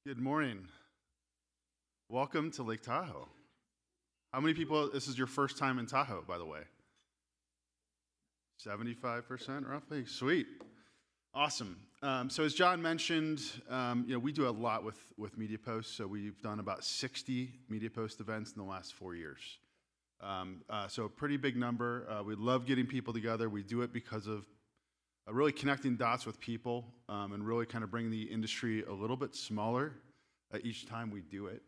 Good morning. Welcome to Lake Tahoe. How many people, this is your first time in Tahoe, by the way? 75% roughly? Sweet. Awesome. So as John mentioned, we do a lot with media posts. So we've done about 60 media post events in the last 4 years. So a pretty big number. We love getting people together. We do it because of really connecting dots with people and really kind of bringing the industry a little bit smaller each time we do it.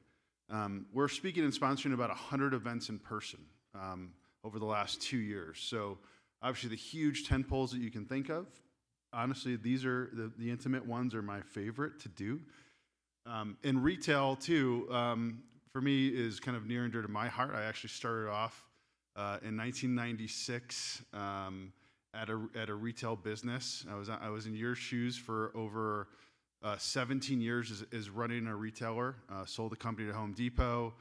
We're speaking and sponsoring about 100 events in person over the last 2 years. So obviously the huge tentpoles that you can think of, honestly, these are the intimate ones are my favorite to do. In retail too, for me is kind of near and dear to my heart. I actually started off in 1996 at a retail business. I was in your shoes for over 17 years as running a retailer. Sold the company to Home Depot.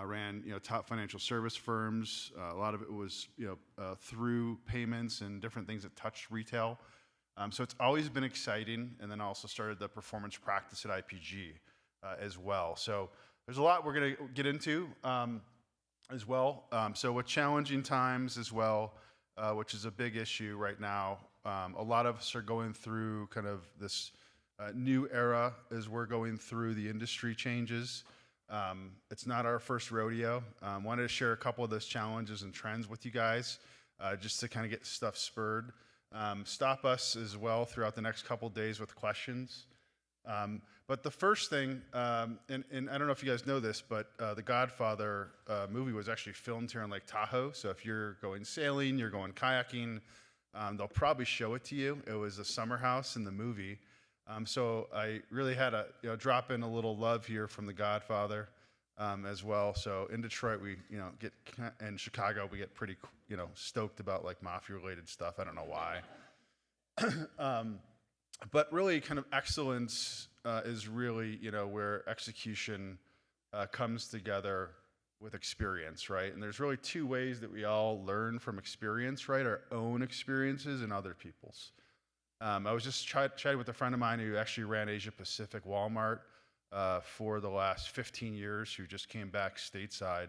Ran top financial service firms. A lot of it was through payments and different things that touched retail. So it's always been exciting. And then I also started the performance practice at IPG as well. So there's a lot we're going to get into as well. So with challenging times as well, which is a big issue right now. A lot of us are going through kind of this new era as we're going through the industry changes. It's not our first rodeo. Wanted to share a couple of those challenges and trends with you guys just to kind of get stuff spurred. Stop us as well throughout the next couple days with questions. But the first thing, and I don't know if you guys know this, but the Godfather movie was actually filmed here in Lake Tahoe. So if you're going sailing, you're going kayaking, they'll probably show it to you. It was a summer house in the movie. So I really had to drop in a little love here from the Godfather as well. So in Detroit, we in Chicago, we get pretty stoked about like mafia-related stuff. I don't know why. But really kind of excellence is really, where execution comes together with experience, right? And there's really two ways that we all learn from experience, right? Our own experiences and other people's. I was just chatting with a friend of mine who actually ran Asia Pacific Walmart for the last 15 years, who just came back stateside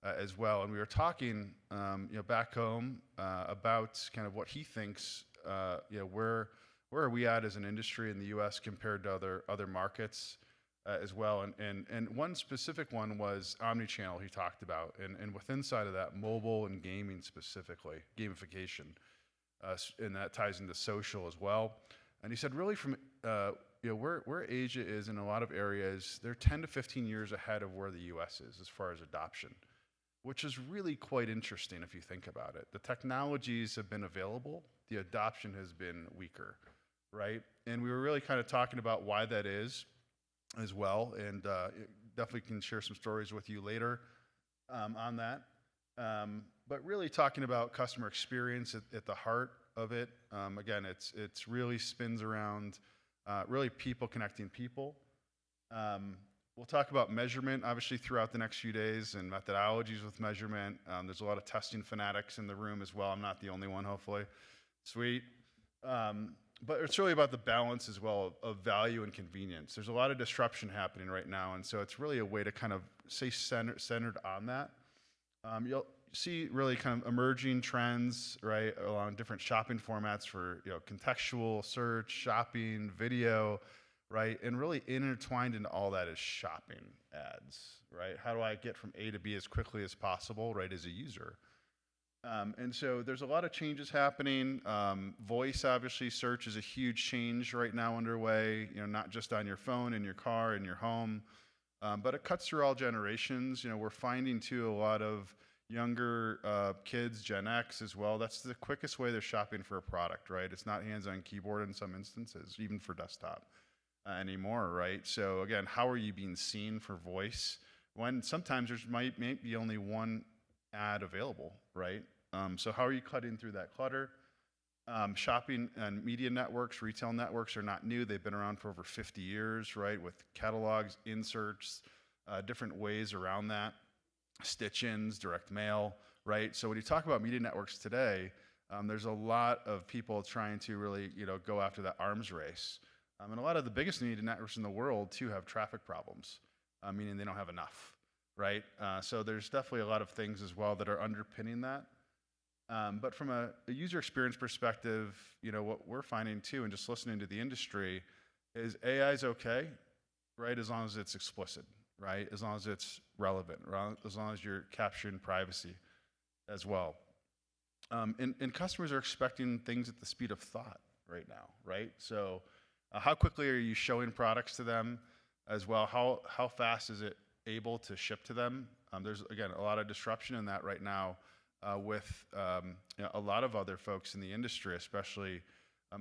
as well. And we were talking, back home about kind of what he thinks, where are we at as an industry in the U.S. compared to other markets as well? And one specific one was omnichannel he talked about, and within inside of that, mobile and gaming specifically, gamification, and that ties into social as well. And he said really from where Asia is in a lot of areas, they're 10 to 15 years ahead of where the U.S. is as far as adoption, which is really quite interesting if you think about it. The technologies have been available, the adoption has been weaker. Right? And we were really kind of talking about why that is as well, and definitely can share some stories with you later on that. But really talking about customer experience at the heart of it. Again, it's really spins around really people connecting people. We'll talk about measurement, obviously, throughout the next few days and methodologies with measurement. There's a lot of testing fanatics in the room as well. I'm not the only one, hopefully. Sweet. But it's really about the balance as well of value and convenience. There's a lot of disruption happening right now, and so it's really a way to kind of stay centered on that. You'll see really kind of emerging trends, right, along different shopping formats for contextual search, shopping, video, right, and really intertwined into all that is shopping ads, right? How do I get from A to B as quickly as possible, right, as a user? And so there's a lot of changes happening. Voice, obviously, search is a huge change right now underway, not just on your phone, in your car, in your home, but it cuts through all generations. We're finding, too, a lot of younger kids, Gen X as well. That's the quickest way they're shopping for a product, right? It's not hands-on keyboard in some instances, even for desktop anymore, right? So, again, how are you being seen for voice when sometimes there's might be only one ad available, right? So how are you cutting through that clutter? Shopping and media networks, retail networks are not new. They've been around for over 50 years, right? With catalogs, inserts, different ways around that, stitch-ins, direct mail, right? So when you talk about media networks today, there's a lot of people trying to really, go after that arms race. And a lot of the biggest media networks in the world too have traffic problems, meaning they don't have enough, right? So there's definitely a lot of things as well that are underpinning that. But from a user experience perspective, what we're finding too, and just listening to the industry, is AI is okay, right? As long as it's explicit, right? As long as it's relevant, right? As long as you're capturing privacy as well. And customers are expecting things at the speed of thought right now, right? So how quickly are you showing products to them as well? How fast is it able to ship to them? There's, again, a lot of disruption in that right now with a lot of other folks in the industry, especially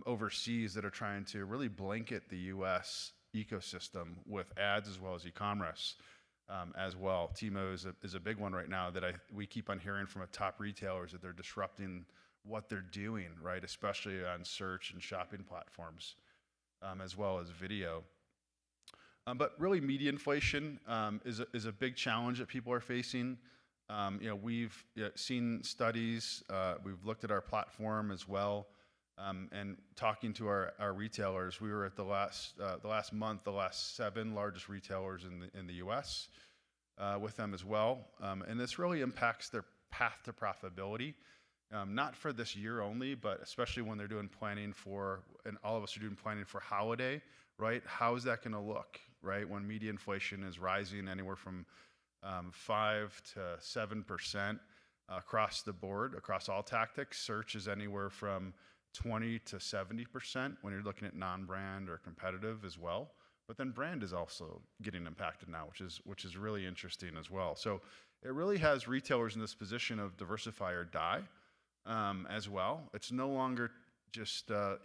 overseas, that are trying to really blanket the US ecosystem with ads as well as e-commerce as well. Timo is a big one right now that we keep on hearing from top retailers that they're disrupting what they're doing, right? Especially on search and shopping platforms as well as video. But really, media inflation is a big challenge that people are facing. We've seen studies, we've looked at our platform as well, and talking to our retailers. We were at the last month, the last 7 largest retailers in the U.S. With them as well, and this really impacts their path to profitability. Not for this year only, but especially when they're doing planning for, and all of us are doing planning for holiday, right? How is that going to look, right? When media inflation is rising anywhere from 5 to 7% across the board, across all tactics. Search is anywhere from 20 to 70% when you're looking at non-brand or competitive as well. But then brand is also getting impacted now, which is really interesting as well. So it really has retailers in this position of diversify or die as well. It's no longer just a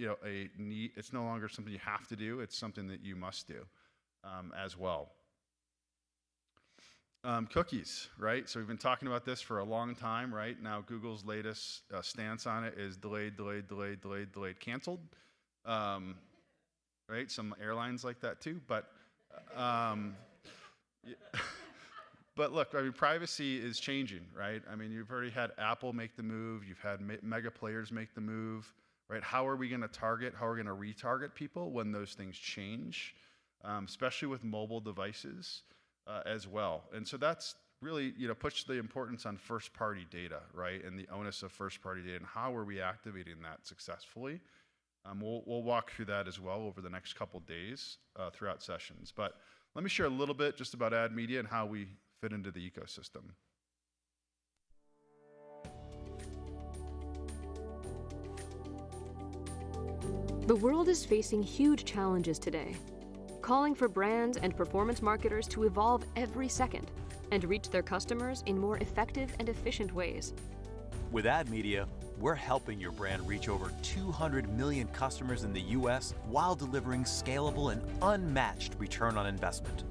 need. It's no longer something you have to do. It's something that you must do as well. Cookies, right? So we've been talking about this for a long time, right? Now Google's latest stance on it is delayed, canceled. Right? Some airlines like that too, but but look, I mean, privacy is changing, right? I mean, you've already had Apple make the move, you've had mega players make the move, right? How are we going to target? How are we going to retarget people when those things change, especially with mobile devices as well? And so that's really, puts the importance on first-party data, right? And the onus of first-party data, and how are we activating that successfully? We'll walk through that as well over the next couple days throughout sessions. But let me share a little bit just about Admedia and how we fit into the ecosystem. The world is facing huge challenges today, calling for brands and performance marketers to evolve every second and reach their customers in more effective and efficient ways. With Admedia, we're helping your brand reach over 200 million customers in the U.S. while delivering scalable and unmatched return on investment.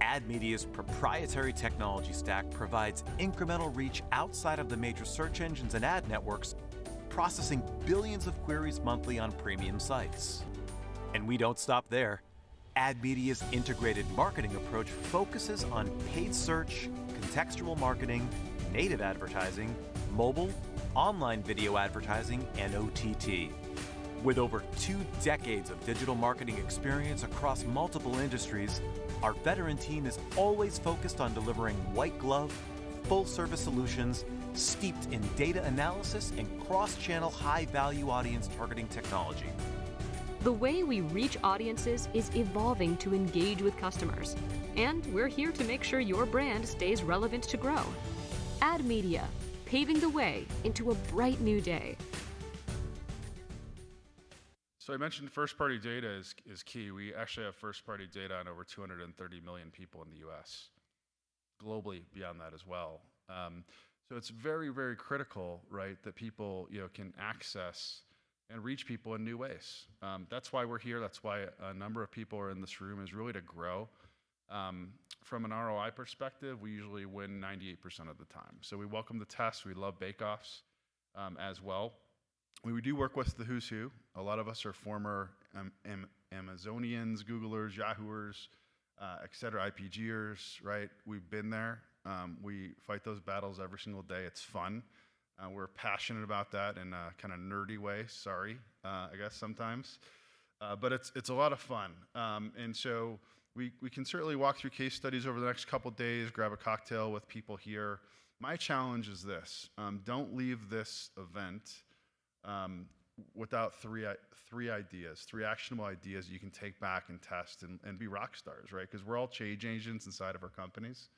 Admedia's proprietary technology stack provides incremental reach outside of the major search engines and ad networks, processing billions of queries monthly on premium sites. And we don't stop there. Admedia's integrated marketing approach focuses on paid search, contextual marketing, native advertising, mobile, online video advertising, and OTT. With over 2 decades of digital marketing experience across multiple industries, our veteran team is always focused on delivering white-glove, full-service solutions steeped in data analysis and cross-channel high-value audience targeting technology. The way we reach audiences is evolving to engage with customers, and we're here to make sure your brand stays relevant to grow. Admedia, paving the way into a bright new day. So I mentioned first-party data is key. We actually have first-party data on over 230 million people in the U.S., globally beyond that as well. So it's very, very critical, right, that people can access and reach people in new ways. That's why we're here. That's why a number of people are in this room, is really to grow. From an ROI perspective, we usually win 98% of the time. So we welcome the tests. We love bake-offs as well. We do work with the who's who. A lot of us are former Amazonians, Googlers, Yahooers, et cetera, IPGers, right? We've been there. We fight those battles every single day. It's fun. We're passionate about that in a kind of nerdy way, sorry, I guess sometimes. but it's a lot of fun. And so we can certainly walk through case studies over the next couple days, grab a cocktail with people here. My challenge is this: don't leave this event without three actionable ideas you can take back and test and be rock stars, right? Because we're all change agents inside of our companies,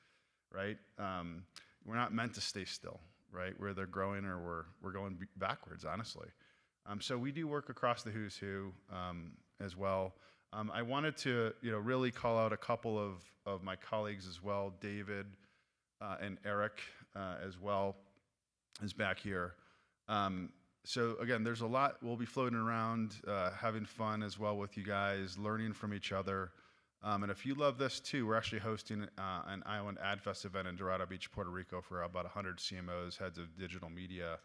right? We're not meant to stay still, right? We're either growing or we're going backwards, honestly. So we do work across the who's who as well. I wanted to, really call out a couple of my colleagues as well. David and Eric as well is back here. So again, there's a lot. We'll be floating around, having fun as well with you guys, learning from each other. And if you love this too, we're actually hosting an Island AdFest event in Dorado Beach, Puerto Rico for about 100 CMOs, heads of digital media,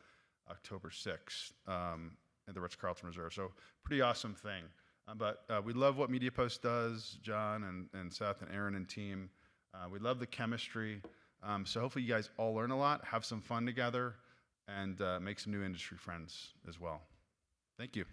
October 6th at the Ritz-Carlton Reserve. So pretty awesome thing. But we love what MediaPost does, John and Seth and Aaron and team. We love the chemistry. So hopefully you guys all learn a lot, have some fun together, and make some new industry friends as well. Thank you.